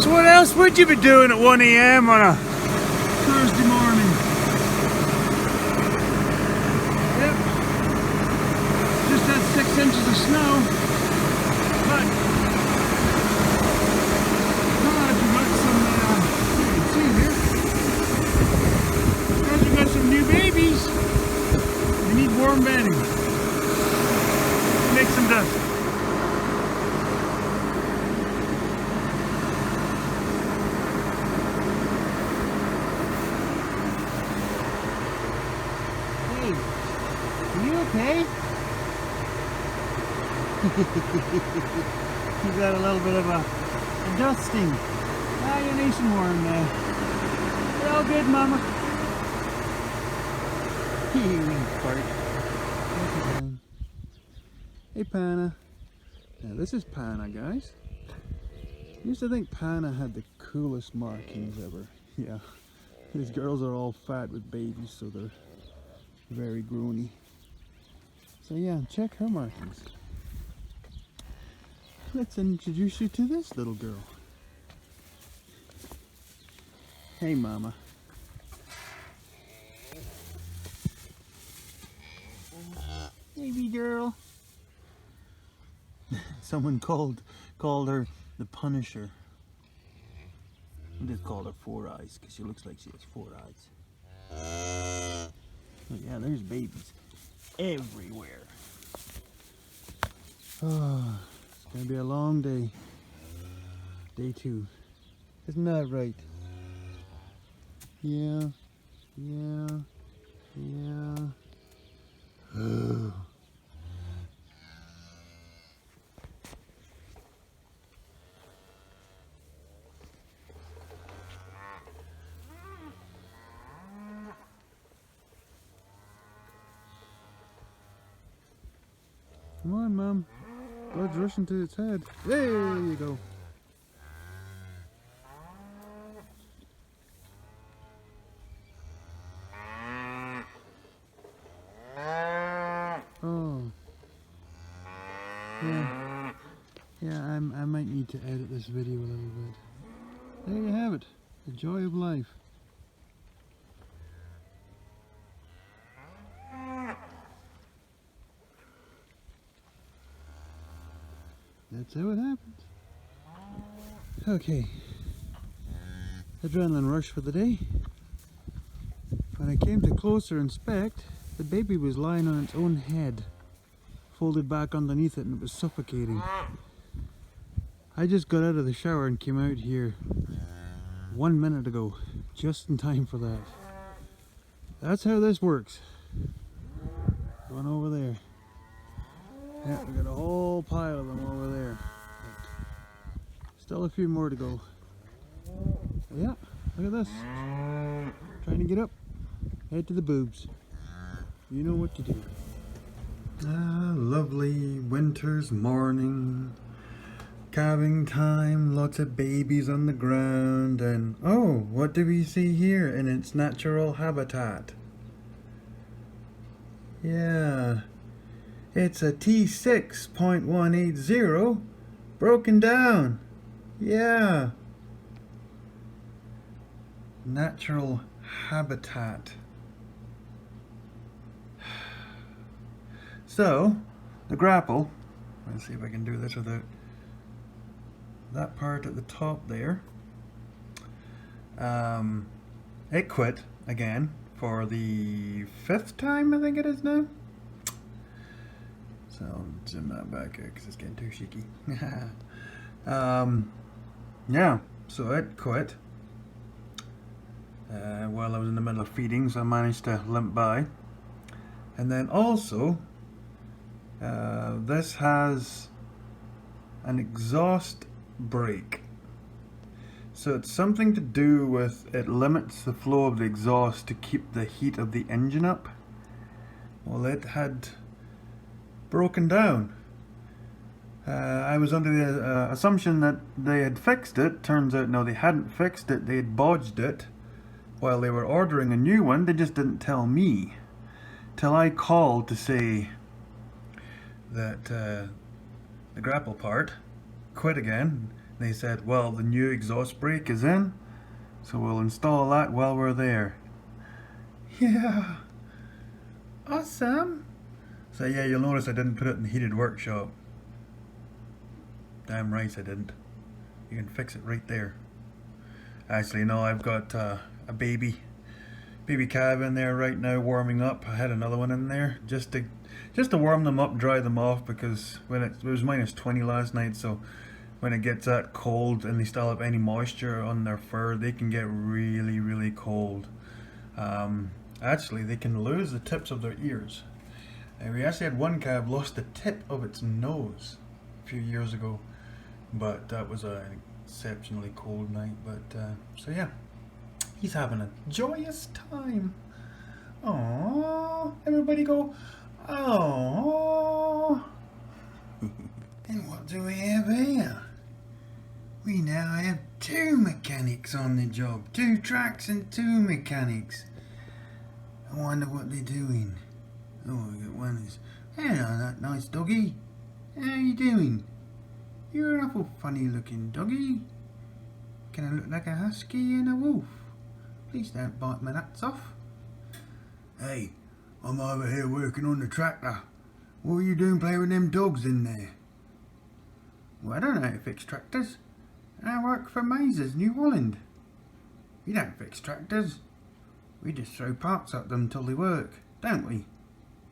So what else would you be doing at 1 AM on a Thursday morning? Yep. Just had 6 inches of snow. But glad we got some, you can see here. Glad we got some new babies. They need warm bedding. Make some dust. Are you okay? You got a little bit of a dusting. Ah, you're nice and warm now. You're all good, Mama. You wee fart. Hey, Pana. Now this is Pana, guys. I used to think Pana had the coolest markings ever. Yeah. These girls are all fat with babies, so they're very groany. So yeah, check her markings. Let's introduce you to this little girl. Hey, Mama. Baby girl. Someone called her the Punisher. I just called her Four Eyes because she looks like she has 4 eyes. Oh yeah, there's babies everywhere. Oh, it's gonna be a long day. Day 2. Isn't that right? Yeah. Come on, Mom. Blood's rushing to its head. There you go. Oh. Yeah, I might need to edit this video a little bit. There you have it. The joy of life. That's how it happens. Okay. Adrenaline rush for the day. When I came to closer inspect, the baby was lying on its own head, folded back underneath it, and it was suffocating. I just got out of the shower and came out here 1 minute ago, just in time for that. That's how this works. Going over there. Yeah, we got a whole pile of them over there. But still a few more to go. Yeah, look at this. Trying to get up. Head to the boobs. You know what to do. Ah, lovely winter's morning. Calving time, lots of babies on the ground, and oh, what do we see here in its natural habitat? Yeah. It's a T6.180 broken down. Yeah. Natural habitat. So, the grapple, let's see if I can do this without that part at the top there. It quit again for the 5th time, I think it is now. So I'll zoom that back out because it's getting too shaky. Yeah, so it quit while I was in the middle of feeding, so I managed to limp by. And then also, this has an exhaust brake. So it's something to do with, it limits the flow of the exhaust to keep the heat of the engine up. Well, it had broken down. I was under the assumption that they had fixed it. Turns out no, they hadn't fixed it. They had bodged it while they were ordering a new one. They just didn't tell me till I called to say that the grapple part quit again. They said, well, the new exhaust brake is in, so we'll install that while we're there. Yeah, awesome. So yeah, you'll notice I didn't put it in the heated workshop. Damn right I didn't. You can fix it right there. Actually, no, I've got a baby calf in there right now warming up. I had another one in there just to warm them up, dry them off, because when it was -20 last night, so when it gets that cold and they still have any moisture on their fur, they can get really cold. Actually, they can lose the tips of their ears. And we actually had one calf lost the tip of its nose a few years ago, but that was an exceptionally cold night. But so yeah, he's having a joyous time. Aww, everybody go, aww. And what do we have here? We now have 2 mechanics on the job. 2 tracks and 2 mechanics. I wonder what they're doing. Oh, we got one is, hello, that nice doggy. How you doing? You're an awful funny looking doggy. Can I look like a husky and a wolf? Please don't bite my nuts off. Hey, I'm over here working on the tractor. What are you doing playing with them dogs in there? Well, I don't know how to fix tractors. I work for Mazes, New Holland. We don't fix tractors. We just throw parts at them till they work, don't we?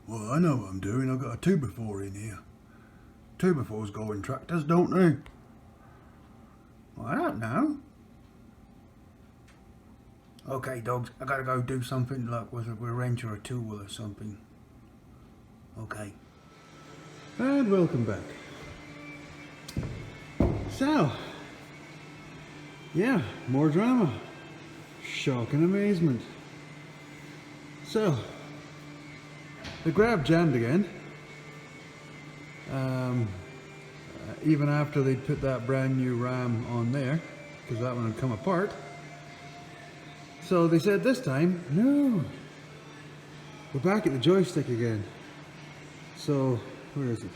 Well, I know what I'm doing. I've got a 2x4 in here. 2x4s go in tractors, don't they? Well, I don't know. Okay, dogs, I gotta go do something like with a wrench or a tool or something. Okay. And welcome back. So, yeah, more drama. Shock and amazement. So, the grab jammed again. Even after they put that brand new ram on there, because that one had come apart. So they said this time, no, we're back at the joystick again. So, where is it?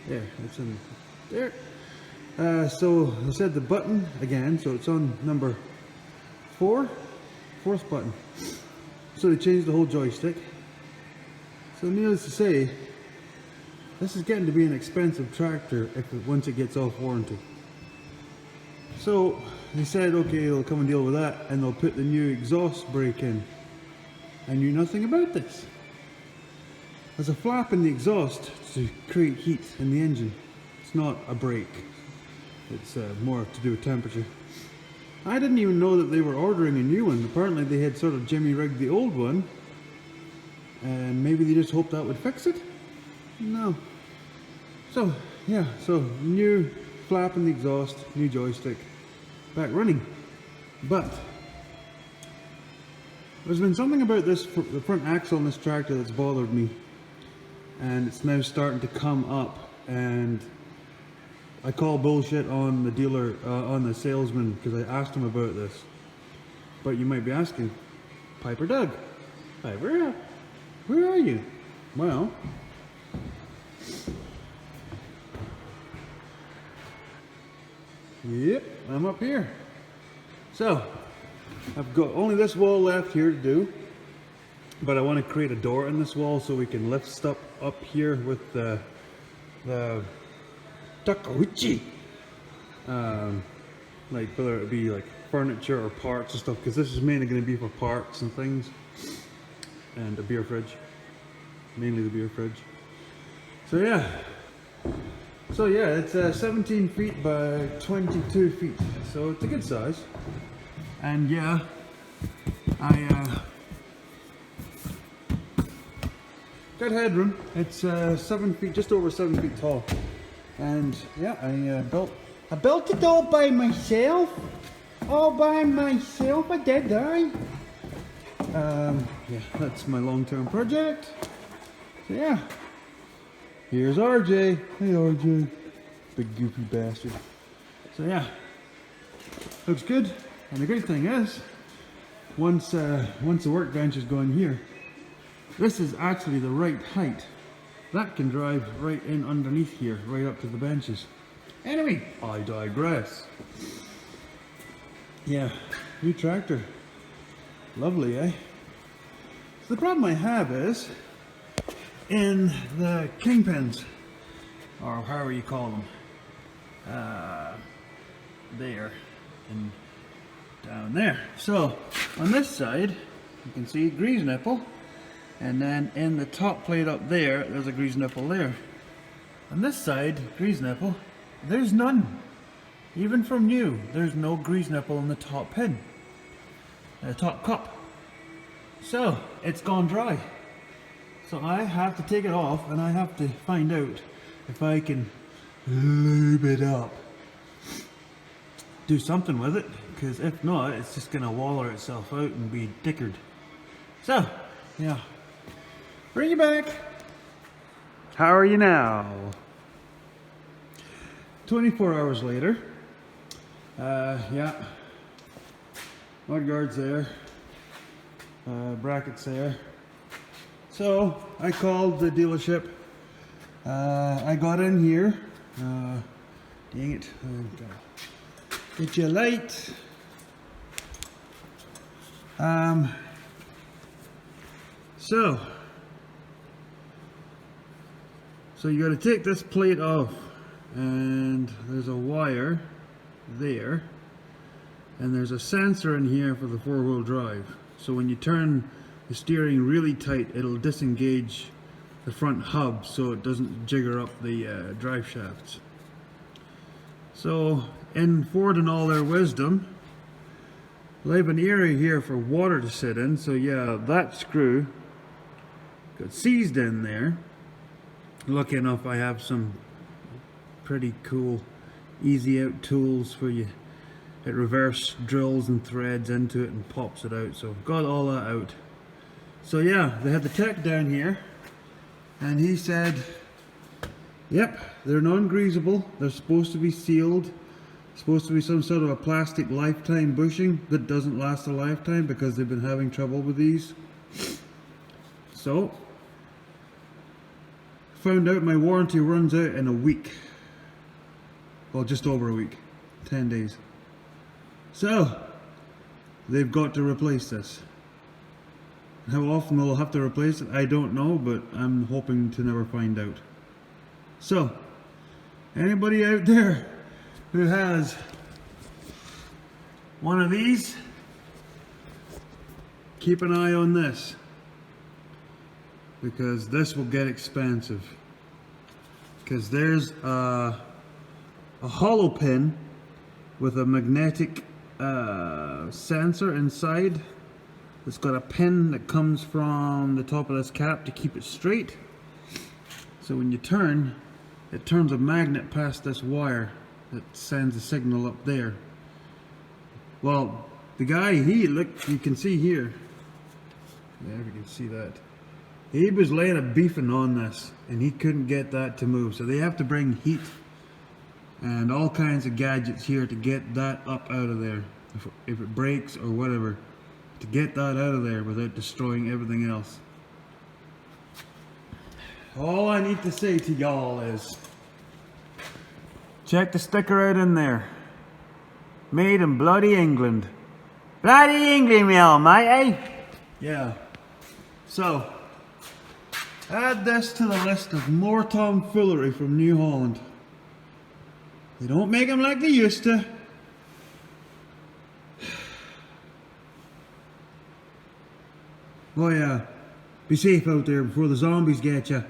There, it's in there. So they said the button again, so it's on number 4, 4th button. So they changed the whole joystick. So needless to say, this is getting to be an expensive tractor once it gets off warranty. So they said, okay, they'll come and deal with that, and they'll put the new exhaust brake in. I knew nothing about this. There's a flap in the exhaust to create heat in the engine. It's not a brake. It's more to do with temperature. I didn't even know that they were ordering a new one. Apparently they had sort of jimmy rigged the old one, and maybe they just hoped that would fix it? No. So, yeah, so new flap in the exhaust, new joystick, back running. But there's been something about this, the front axle on this tractor, that's bothered me, and it's now starting to come up, and I call bullshit on the dealer, on the salesman, because I asked him about this. But you might be asking, Piper Doug, Piper, where are you? Well, yep, I'm up here. So, I've got only this wall left here to do, but I want to create a door in this wall so we can lift stuff up here with the Takauchi. Like whether it be like furniture or parts and stuff, because this is mainly going to be for parts and things, and a beer fridge, mainly the beer fridge. So yeah, it's 17 feet by 22 feet, so it's a good size. And yeah, I got headroom. It's 7 feet, just over 7 feet tall. And yeah, I built it all by myself. All by myself, I did, yeah, that's my long-term project. So yeah, here's RJ. Hey RJ, big goofy bastard. So yeah, looks good. And the great thing is, once the workbench is going here, this is actually the right height. That can drive right in underneath here, right up to the benches. Anyway, I digress. Yeah, new tractor. Lovely, eh? So the problem I have is in the kingpins, or however you call them, there and down there. So on this side, you can see grease nipple, and then in the top plate up there, there's a grease nipple there. On this side, grease nipple, there's none. Even from new, there's no grease nipple in the top pin, the top cup. So it's gone dry. So I have to take it off, and I have to find out if I can lube it up. Do something with it, because if not, it's just gonna waller itself out and be dickered. So, yeah. Bring you back. How are you now? 24 hours later. Yeah. Mud guards there. Brackets there. So, I called the dealership. I got in here. Dang it. Get your light. So you got to take this plate off, and there's a wire there, and there's a sensor in here for the four-wheel drive. So when you turn the steering really tight, it'll disengage the front hub so it doesn't jigger up the drive shafts. So in Ford and all their wisdom, they have an area here for water to sit in. So yeah, that screw got seized in there. Lucky enough, I have some pretty cool easy out tools for you. It reverse drills and threads into it and pops it out. So got all that out. So yeah, they had the tech down here, and he said, yep, they're non-greasable, they're supposed to be sealed, supposed to be some sort of a plastic lifetime bushing that doesn't last a lifetime because they've been having trouble with these. So found out my warranty runs out in a week. Well, just over a week, 10 days. So they've got to replace this. How often they'll have to replace it, I don't know, but I'm hoping to never find out. So, anybody out there who has one of these, keep an eye on this, because this will get expensive. Because there's a hollow pin with a magnetic sensor inside. It's got a pin that comes from the top of this cap to keep it straight. So when you turn, it turns a magnet past this wire that sends a signal up there. Well, the guy, look, you can see here. Yeah, if you can see that. He was laying a beefing on this, and he couldn't get that to move. So they have to bring heat and all kinds of gadgets here to get that up out of there. If it breaks or whatever. To get that out of there without destroying everything else. All I need to say to y'all is, check the sticker out in there. Made in bloody England. Bloody England, mate, eh? Yeah. So, add this to the list of more tomfoolery from New Holland. They don't make them like they used to. Oh yeah, be safe out there before the zombies get you.